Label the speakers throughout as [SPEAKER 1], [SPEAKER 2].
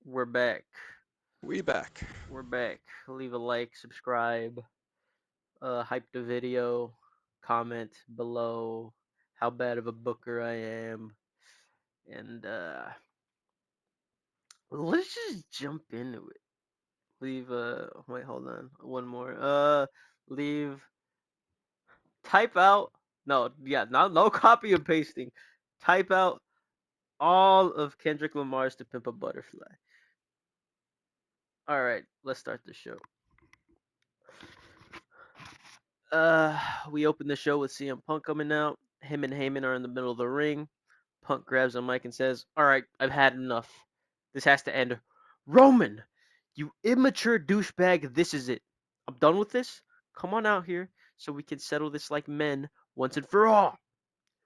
[SPEAKER 1] We're back.
[SPEAKER 2] We back.
[SPEAKER 1] We're back. Leave a like, subscribe, hype the video, comment below how bad of a booker I am, and let's just jump into it. Leave wait, hold on. One more. Leave type out no copy and pasting. Type out all of Kendrick Lamar's To Pimp a Butterfly. Alright, let's start the show. Uh, we open the show with CM Punk coming out. Him and Heyman are in the middle of the ring. Punk grabs a mic and says, "All right, I've had enough. This has to end. Roman, you immature douchebag, this is it. I'm done with this. Come on out here so we can settle this like men once and for all."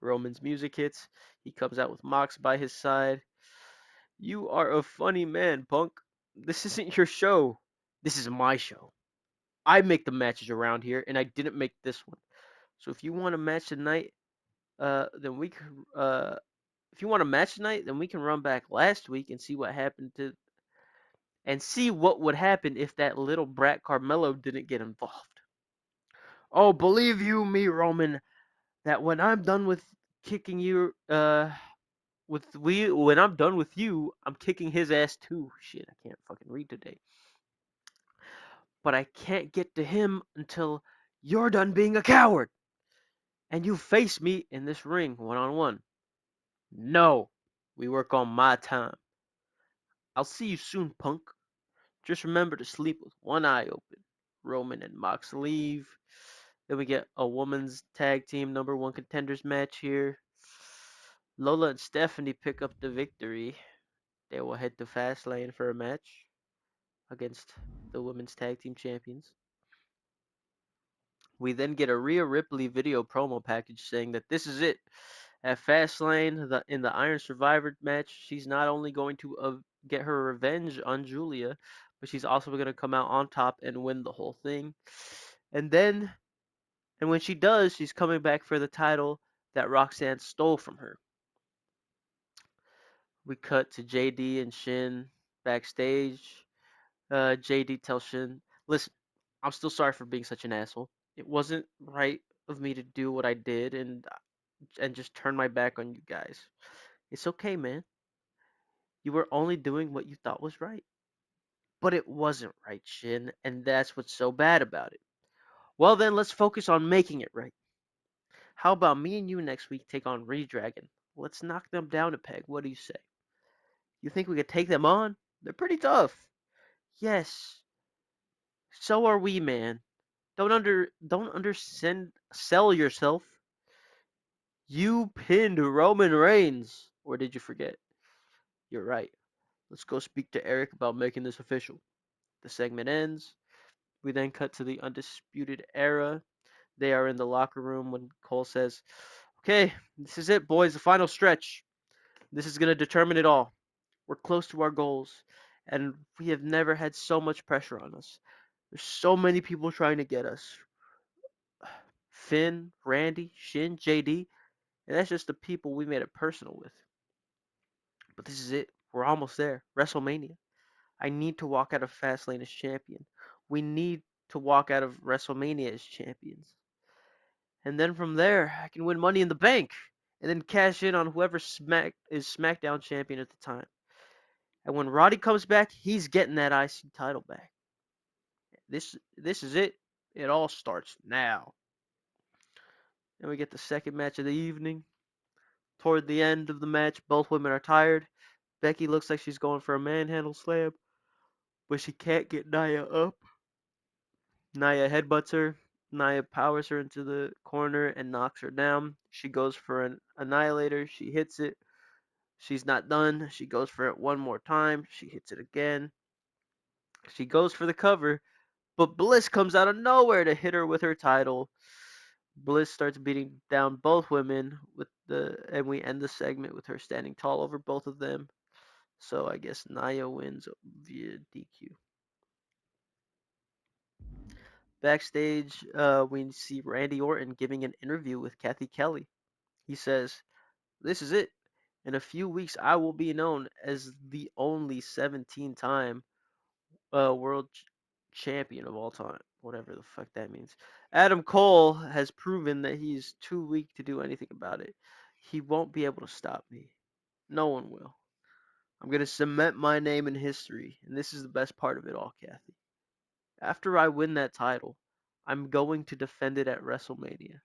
[SPEAKER 1] Roman's music hits. He comes out with Mox by his side. "You are a funny man, Punk. This isn't your show. This is my show. I make the matches around here, and I didn't make this one. So if you want a match tonight, then we can. If you want a match tonight, then we can run back last week and see what happened to, and see what would happen if that little brat Carmelo didn't get involved. Oh, believe you me, Roman, that when I'm done with kicking you, when I'm done with you, I'm kicking his ass too. Shit, I can't fucking read today. But I can't get to him until you're done being a coward and you face me in this ring one on one. No, we work on my time. I'll see you soon, punk. Just remember to sleep with one eye open." Roman and Mox leave. Then we get a women's tag team number one contenders match here. Lola and Stephanie pick up the victory. They will head to Fastlane for a match against the women's tag team champions. We then get a Rhea Ripley video promo package saying that this is it. At Fastlane, in the Iron Survivor match, she's not only going to get her revenge on Julia, but she's also going to come out on top and win the whole thing. And then, and when she does, she's coming back for the title that Roxanne stole from her. We cut to JD and Shin backstage. JD tells Shin, "Listen, I'm still sorry for being such an asshole. It wasn't right of me to do what I did and just turn my back on you guys. It's okay, man. You were only doing what you thought was right." "But it wasn't right, Shin, and that's what's so bad about it." "Well, then let's focus on making it right. How about me and you next week take on Redragon? Let's knock them down a peg. What do you say? You think we could take them on? They're pretty tough." "Yes, so are we, man. Don't undersend sell yourself. You pinned Roman Reigns. Or did you forget? You're right. Let's go speak to Eric about making this official." The segment ends. We then cut to the Undisputed Era. They are in the locker room when Cole says, "Okay, this is it, boys, the final stretch. This is going to determine it all. We're close to our goals, and we have never had so much pressure on us. There's so many people trying to get us. Finn, Randy, Shin, JD, and that's just the people we made it personal with. But this is it. We're almost there. WrestleMania. I need to walk out of Fastlane as champion. We need to walk out of WrestleMania as champions. And then from there, I can win Money in the Bank, and then cash in on whoever is SmackDown champion at the time. And when Roddy comes back, he's getting that IC title back. This is it. It all starts now." And we get the second match of the evening. Toward the end of the match, both women are tired. Becky looks like she's going for a manhandle slam, but she can't get Nia up. Nia headbutts her. Nia powers her into the corner and knocks her down. She goes for an annihilator. She hits it. She's not done. She goes for it one more time. She hits it again. She goes for the cover, but Bliss comes out of nowhere to hit her with her title. Bliss starts beating down both women and we end the segment with her standing tall over both of them. So I guess Nia wins via DQ. Backstage, we see Randy Orton giving an interview with Kathy Kelly. He says, "This is it, In a few weeks, I will be known as the only 17-time world champion of all time. Whatever the fuck that means. Adam Cole has proven that he's too weak to do anything about it. He won't be able to stop me. No one will. I'm going to cement my name in history, and this is the best part of it all, Kathy. After I win that title, I'm going to defend it at WrestleMania.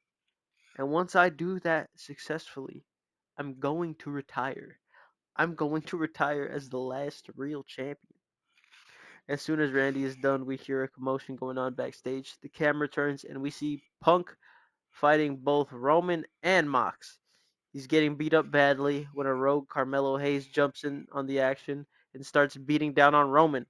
[SPEAKER 1] And once I do that successfully, I'm going to retire. I'm going to retire as the last real champion. As soon as Randy is done, we hear a commotion going on backstage. The camera turns and we see Punk fighting both Roman and Mox. He's getting beat up badly when a rogue Carmelo Hayes jumps in on the action and starts beating down on Roman.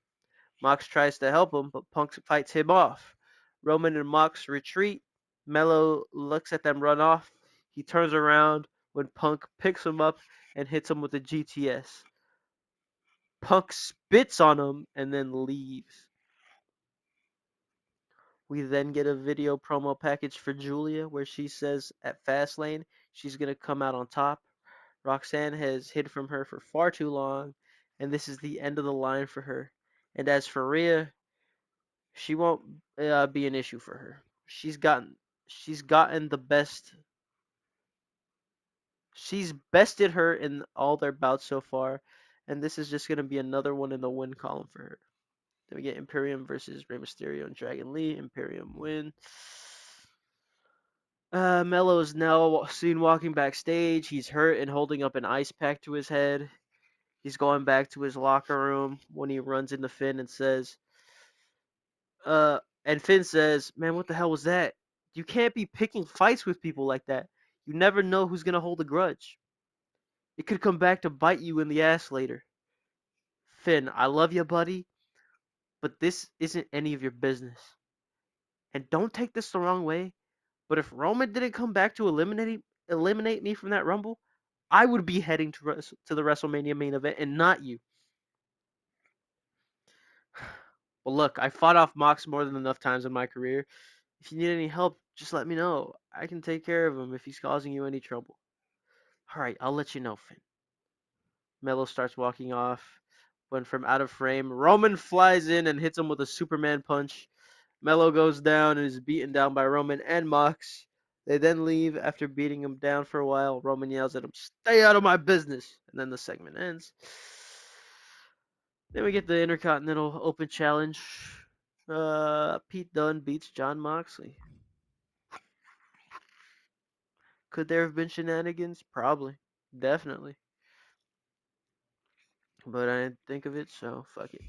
[SPEAKER 1] Mox tries to help him, but Punk fights him off. Roman and Mox retreat. Melo looks at them run off. He turns around when Punk picks him up and hits him with a GTS. Punk spits on him and then leaves. We then get a video promo package for Julia where she says at Fastlane she's going to come out on top. Roxanne has hid from her for far too long, and this is the end of the line for her. And as for Rhea, she won't be an issue for her. She's gotten the best. She's bested her in all their bouts so far, and this is just going to be another one in the win column for her. Then we get Imperium versus Rey Mysterio and Dragon Lee. Imperium win. Mello is now seen walking backstage. He's hurt and holding up an ice pack to his head. He's going back to his locker room when he runs into Finn and says, and Finn says, "Man, what the hell was that? You can't be picking fights with people like that. You never know who's gonna hold a grudge. It could come back to bite you in the ass later." Finn, I love you, buddy, but this isn't any of your business. And don't take this the wrong way, but if Roman didn't come back to eliminate me from that Rumble, I would be heading to the WrestleMania main event and not you. Well, look, I fought off Mox more than enough times in my career. If you need any help, just let me know. I can take care of him if he's causing you any trouble. Alright, I'll let you know, Finn. Mello starts walking off. When from out of frame, Roman flies in and hits him with a Superman punch. Mello goes down and is beaten down by Roman and Mox. They then leave after beating him down for a while. Roman yells at him, "Stay out of my business!" And then the segment ends. Then we get the Intercontinental Open Challenge. Pete Dunne beats Jon Moxley. Could there have been shenanigans? Probably. Definitely. But I didn't think of it, so fuck it.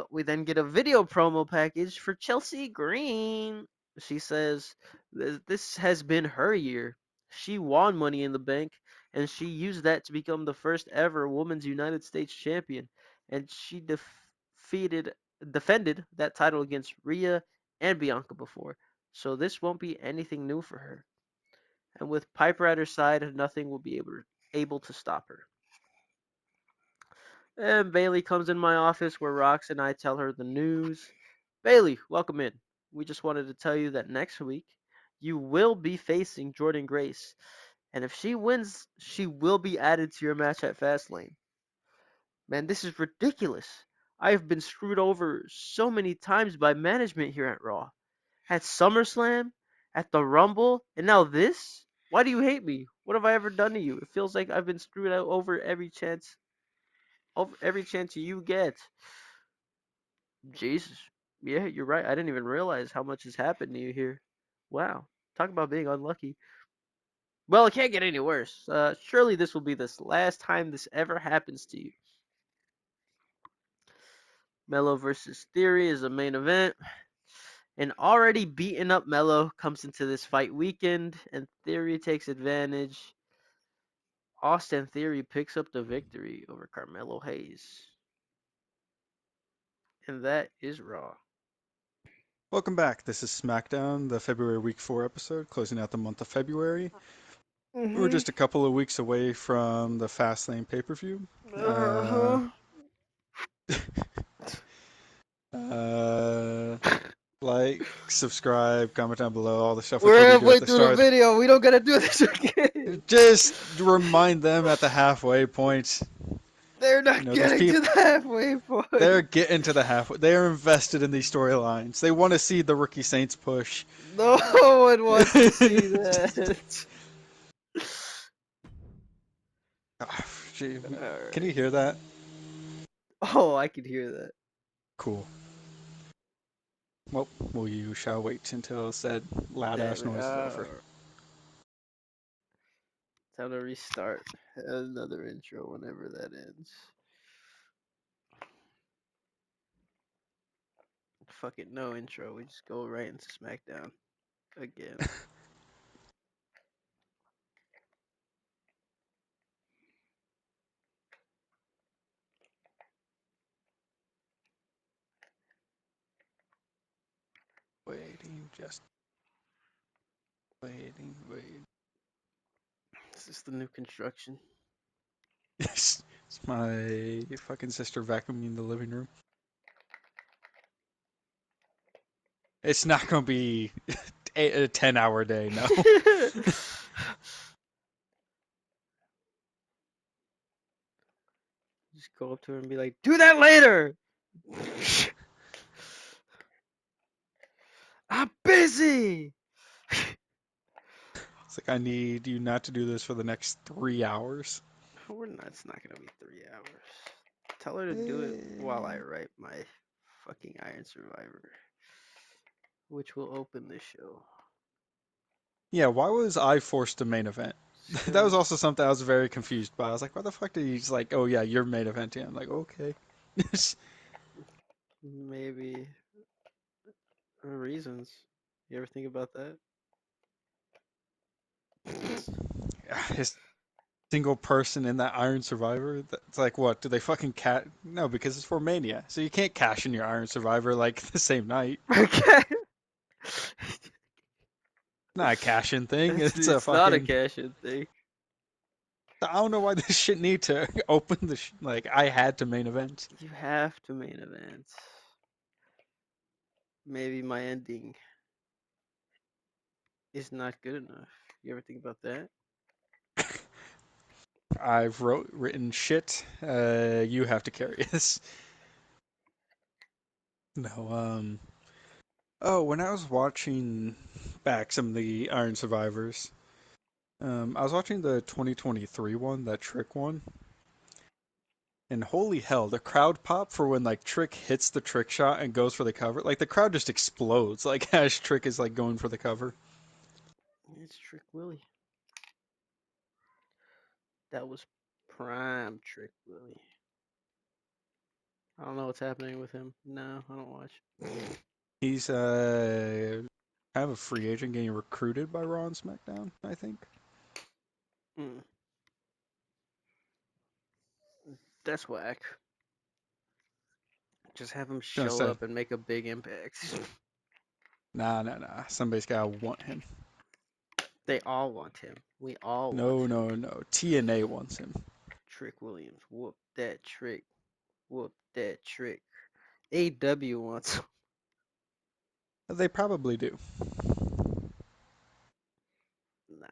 [SPEAKER 1] We then get a video promo package for Chelsea Green. She says this has been her year. She won Money in the Bank, and she used that to become the first ever Women's United States Champion. And she defended that title against Rhea and Bianca before. So this won't be anything new for her. And with Piper at her side, nothing will be able to stop her. And Bailey comes in my office where Rox and I tell her the news. Bailey, welcome in. We just wanted to tell you that next week you will be facing Jordan Grace. And if she wins, she will be added to your match at Fastlane. Man, this is ridiculous. I have been screwed over so many times by management here at Raw. At SummerSlam, at the Rumble, and now this? Why do you hate me? What have I ever done to you? It feels like I've been screwed out over every chance you get. Jesus. Yeah, you're right. I didn't even realize how much has happened to you here. Wow. Talk about being unlucky. Well, it can't get any worse. Surely this will be the last time this ever happens to you. Mello versus Theory is the main event. An already beaten up Mello comes into this fight weekend, and Theory takes advantage. Austin Theory picks up the victory over Carmelo Hayes. And that is Raw.
[SPEAKER 2] Welcome back. This is SmackDown, the February Week 4 episode, closing out the month of February. We're
[SPEAKER 1] Mm-hmm.
[SPEAKER 2] just a couple of weeks away from the Fastlane pay-per-view. Uh,
[SPEAKER 1] Uh-huh.
[SPEAKER 2] uh, like like, subscribe, comment down below, all the stuff we
[SPEAKER 1] We're
[SPEAKER 2] told you to do at
[SPEAKER 1] halfway
[SPEAKER 2] the
[SPEAKER 1] through the
[SPEAKER 2] start.
[SPEAKER 1] video. We don't gotta do this again.
[SPEAKER 2] Just remind them at the halfway point.
[SPEAKER 1] They're
[SPEAKER 2] You
[SPEAKER 1] not
[SPEAKER 2] know, these
[SPEAKER 1] getting to
[SPEAKER 2] people,
[SPEAKER 1] the halfway
[SPEAKER 2] they're
[SPEAKER 1] point.
[SPEAKER 2] getting to the halfway. They are invested in these storylines. They want to see the Rookie Saints push.
[SPEAKER 1] No one wants to see that.
[SPEAKER 2] Ah, gee, can you
[SPEAKER 1] Alright.
[SPEAKER 2] hear that?
[SPEAKER 1] Oh, I can hear that.
[SPEAKER 2] Cool. Well, you shall wait until said loud ass
[SPEAKER 1] Damn it.
[SPEAKER 2] noise is over.
[SPEAKER 1] Time to restart. Another intro whenever that ends. Fucking no intro. We just go right into SmackDown again.
[SPEAKER 2] Waiting, just waiting.
[SPEAKER 1] This is the new construction.
[SPEAKER 2] Yes, it's my fucking sister vacuuming the living room. It's not gonna be a 10-hour day, no.
[SPEAKER 1] Just go up to her and be like, "Do that later." I'm busy.
[SPEAKER 2] It's like I need you not to do this for the next 3 hours.
[SPEAKER 1] We're not. It's not gonna be 3 hours. Tell her to do it while I
[SPEAKER 2] Eh,
[SPEAKER 1] write my fucking Iron Survivor, which will open the show.
[SPEAKER 2] Yeah, why was I forced to main event? That was
[SPEAKER 1] Because
[SPEAKER 2] also something I was very confused by. I was like, why the fuck did he just like, oh yeah, you're main eventing? I'm like, okay.
[SPEAKER 1] maybe reasons. You ever think about that?
[SPEAKER 2] His single person in that Iron Survivor. It's like, what? Do they fucking cat? No, because it's for Mania, so you can't cash in your Iron Survivor like the same night.
[SPEAKER 1] Okay.
[SPEAKER 2] Not a cash in thing.
[SPEAKER 1] it's
[SPEAKER 2] It's a
[SPEAKER 1] it's not a
[SPEAKER 2] fucking.
[SPEAKER 1] cash in thing.
[SPEAKER 2] I don't know why this shit need to open the like. I had to main event.
[SPEAKER 1] You have to main event. Maybe my ending is not good enough. You ever think about that?
[SPEAKER 2] I've written shit. You have to carry this. No. Oh, when I was watching back some of the Iron Survivors, I was watching the 2023 one, that Trick one, and holy hell, the crowd pop for when like Trick hits the trick shot and goes for the cover. Like the crowd just explodes like as Trick is like going for the cover.
[SPEAKER 1] It's Trick Willie. That was prime Trick Willie. I don't know what's happening with him. No, I don't watch.
[SPEAKER 2] He's kind of a free agent getting recruited by Raw and SmackDown, I think.
[SPEAKER 1] Mm, that's whack. Just have him
[SPEAKER 2] Gonna
[SPEAKER 1] show
[SPEAKER 2] say,
[SPEAKER 1] up and make a big impact.
[SPEAKER 2] nah. Somebody's gotta want him.
[SPEAKER 1] They all want him. We all want
[SPEAKER 2] No,
[SPEAKER 1] him.
[SPEAKER 2] no, no. TNA wants him.
[SPEAKER 1] Trick Williams. Whoop that trick. Whoop that trick. AW wants him.
[SPEAKER 2] They probably do.
[SPEAKER 1] Nah.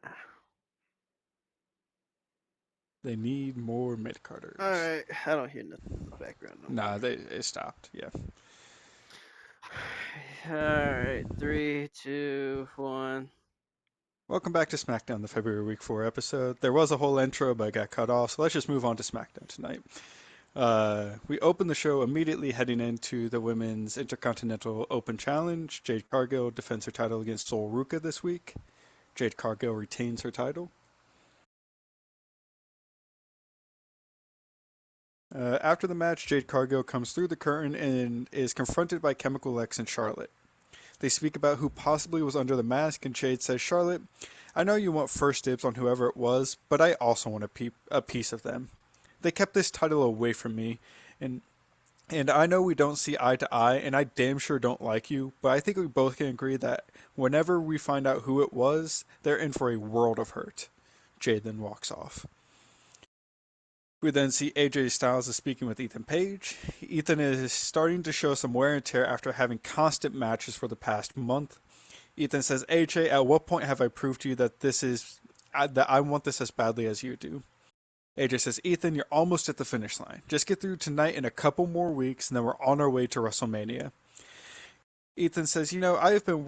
[SPEAKER 2] They need more mid carders.
[SPEAKER 1] Alright. I don't hear nothing in the background no more.
[SPEAKER 2] Nah, they stopped. Yeah.
[SPEAKER 1] Alright. Three, two, one.
[SPEAKER 2] Welcome back to SmackDown, the February Week 4 episode. There was a whole intro, but it got cut off, so let's just move on to SmackDown tonight. We open the show immediately heading into the Women's Intercontinental Open Challenge. Jade Cargill defends her title against Sol Ruka this week. Jade Cargill retains her title. After the match, Jade Cargill comes through the curtain and is confronted by Chemical X and Charlotte. They speak about who possibly was under the mask, and Jade says, Charlotte, I know you want first dibs on whoever it was, but I also want a piece of them. They kept this title away from me, and and I know we don't see eye to eye, and I damn sure don't like you, but I think we both can agree that whenever we find out who it was, they're in for a world of hurt. Jade then walks off. We then see AJ Styles is speaking with Ethan Page. Ethan is starting to show some wear and tear after having constant matches for the past month. Ethan says, AJ, at what point have I proved to you that I want this as badly as you do? AJ says, Ethan, you're almost at the finish line. Just get through tonight and a couple more weeks, and then we're on our way to WrestleMania. Ethan says, I've been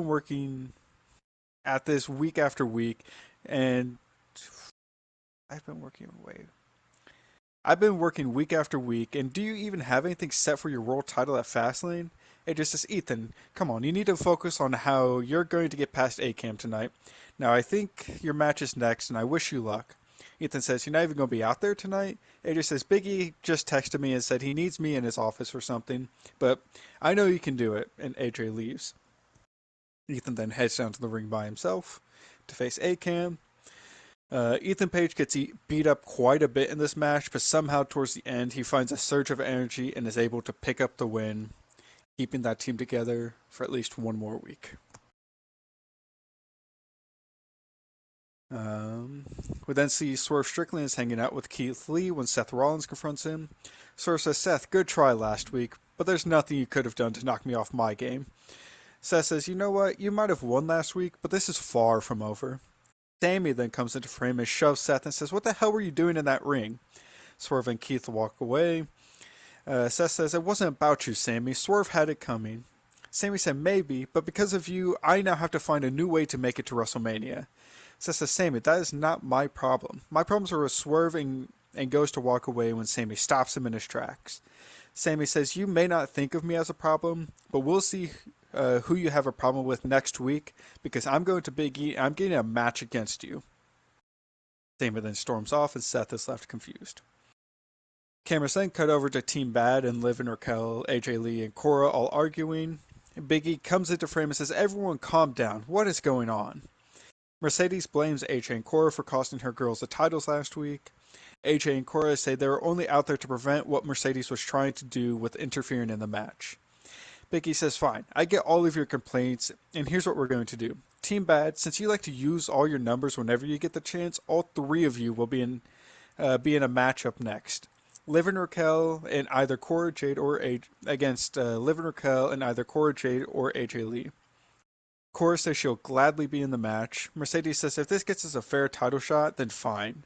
[SPEAKER 2] working at this week after week, and I've been working away. I've been working week after week, and do you even have anything set for your world title at Fastlane? It just says, Ethan, come on, you need to focus on how you're going to get past A-Cam tonight. Now, I think your match is next, and I wish you luck. Ethan says, you're not even going to be out there tonight? AJ says, Biggie just texted me and said he needs me in his office for something, but I know you can do it, and AJ leaves. Ethan then heads down to the ring by himself to face A-Cam. Ethan Page gets beat up quite a bit in this match, but somehow towards the end he finds a surge of energy and is able to pick up the win, keeping that team together for at least one more week. Um, we then see Swerve Strickland is hanging out with Keith Lee when Seth Rollins confronts him. Swerve says, Seth, good try last week, but there's nothing you could have done to knock me off my game. Seth says, you know what, you might have won last week, but this is far from over. Sammy then comes into frame and shoves Seth and says, what the hell were you doing in that ring? Swerve and Keith walk away. Seth says, it wasn't about you, Sammy. Swerve had it coming. Sammy said, maybe, but because of you, I now have to find a new way to make it to WrestleMania. Seth says, Sammy, that is not my problem. My problems are with Swerve and goes to walk away when Sammy stops him in his tracks. Sammy says, you may not think of me as a problem, but we'll see who you have a problem with next week because I'm going to Big E and I'm getting a match against you. Sammy then storms off and Seth is left confused. Cameras then cut over to Team Bad and Liv and Raquel, AJ Lee, and Cora all arguing. Biggie comes into frame and says, everyone calm down. What is going on? Mercedes blames AJ and Cora for costing her girls the titles last week. AJ and Cora say they were only out there to prevent what Mercedes was trying to do with interfering in the match. Biggie says, fine, I get all of your complaints, and here's what we're going to do. Team Bad, since you like to use all your numbers whenever you get the chance, all three of you will be in a matchup next. Liv and Raquel and either Cora Jade or against Liv and Raquel and either Cora Jade or AJ Lee. Cora says she'll gladly be in the match. Mercedes says if this gets us a fair title shot, then fine.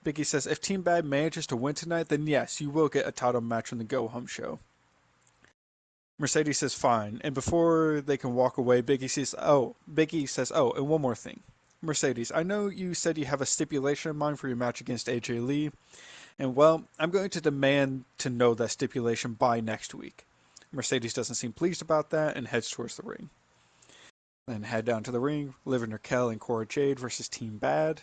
[SPEAKER 2] Biggie says if Team Bad manages to win tonight, then yes, you will get a title match on the Go Home show. Mercedes says fine, and before they can walk away, Biggie says, oh, and one more thing. Mercedes, I know you said you have a stipulation in mind for your match against AJ Lee, and well, I'm going to demand to know that stipulation by next week. Mercedes doesn't seem pleased about that and heads towards the ring. Then head down to the ring, Liv and Raquel and Cora Jade versus Team Bad.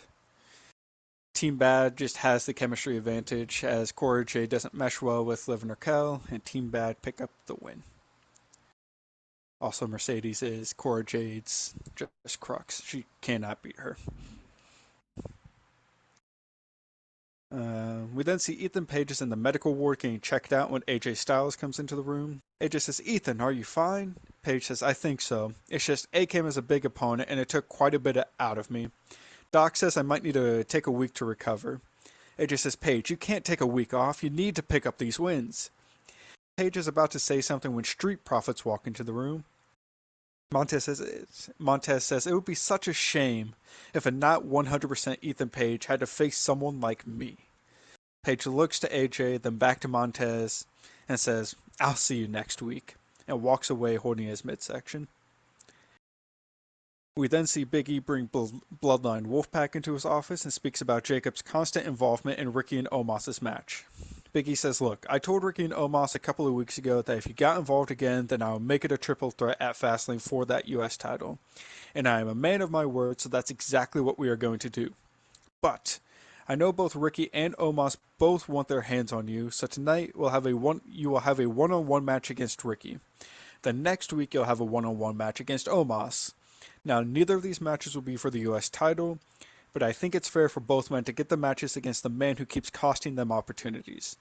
[SPEAKER 2] Team Bad just has the chemistry advantage as Cora Jade doesn't mesh well with Liv and Raquel, and Team Bad pick up the win. Also, Mercedes is Cora Jade's just crux. She cannot beat her. We then see Ethan Page is in the medical ward getting checked out when AJ Styles comes into the room. AJ says, Ethan, are you fine? Page says, I think so. It's just A-Cam is a big opponent and it took quite a bit out of me. Doc says I might need to take a week to recover. AJ says, Page, you can't take a week off. You need to pick up these wins. Page is about to say something when Street Profits walk into the room. Montez says it would be such a shame if a not 100% Ethan Page had to face someone like me. Page looks to AJ, then back to Montez, and says, I'll see you next week, and walks away holding his midsection. We then see Big E bring Bloodline Wolfpack into his office and speaks about Jacob's constant involvement in Ricky and Omos's match. Big E says, look, I told Ricky and Omos a couple of weeks ago that if you got involved again, then I'll make it a triple threat at Fastlane for that US title. And I am a man of my word, so that's exactly what we are going to do. But I know both Ricky and Omos both want their hands on you, so tonight you will have a one-on-one match against Ricky. Then next week you'll have a one-on-one match against Omos. Now neither of these matches will be for the US title, but I think it's fair for both men to get the matches against the man who keeps costing them opportunities.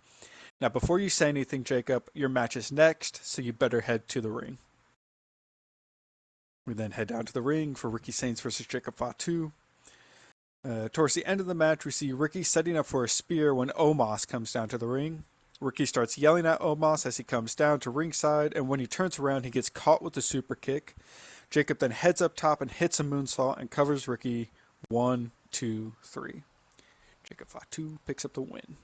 [SPEAKER 2] Now before you say anything, Jacob, your match is next, so you better head to the ring. We then head down to the ring for Ricky Saints versus Jacob Fatu. Towards the end of the match, we see Ricky setting up for a spear when Omos comes down to the ring. Ricky starts yelling at Omos as he comes down to ringside, and when he turns around, he gets caught with the super kick. Jacob then heads up top and hits a moonsault and covers Ricky. 1, 2, 3. Jacob Fatu picks up the win.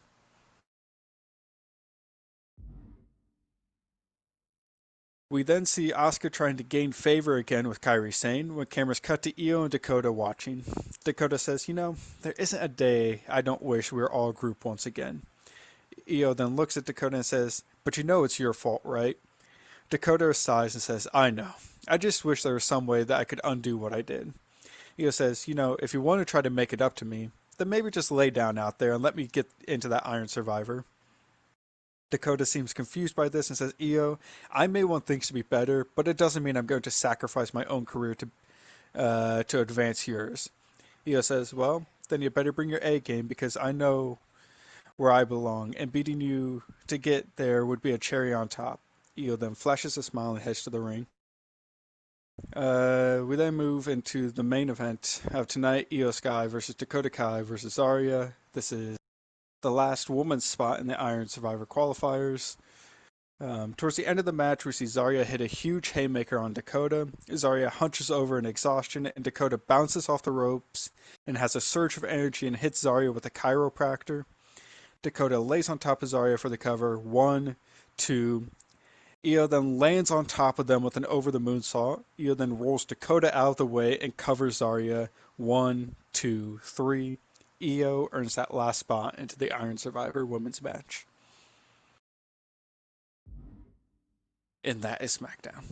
[SPEAKER 2] We then see Asuka trying to gain favor again with Kairi Sane when cameras cut to Io and Dakota watching. Dakota says, there isn't a day I don't wish we were all a group once again. Io then looks at Dakota and says, but it's your fault, right? Dakota sighs and says, I know. I just wish there was some way that I could undo what I did. Io says, if you want to try to make it up to me, then maybe just lay down out there and let me get into that Iron Survivor. Dakota seems confused by this and says, Io, I may want things to be better, but it doesn't mean I'm going to sacrifice my own career to advance yours. Io says, well, then you better bring your A game because I know where I belong, and beating you to get there would be a cherry on top. Io then flashes a smile and heads to the ring. We then move into the main event of tonight, Io Sky versus Dakota Kai versus Zarya. This is the last woman's spot in the Iron Survivor qualifiers. Towards the end of the match, we see Zarya hit a huge haymaker on Dakota. Zarya hunches over in exhaustion, and Dakota bounces off the ropes and has a surge of energy and hits Zarya with a chiropractor. Dakota lays on top of Zarya for the cover. 1, 2. Io then lands on top of them with an over the moonsault. Io then rolls Dakota out of the way and covers Zarya. 1, 2, 3. Io earns that last spot into the Iron Survivor women's match. And that is SmackDown.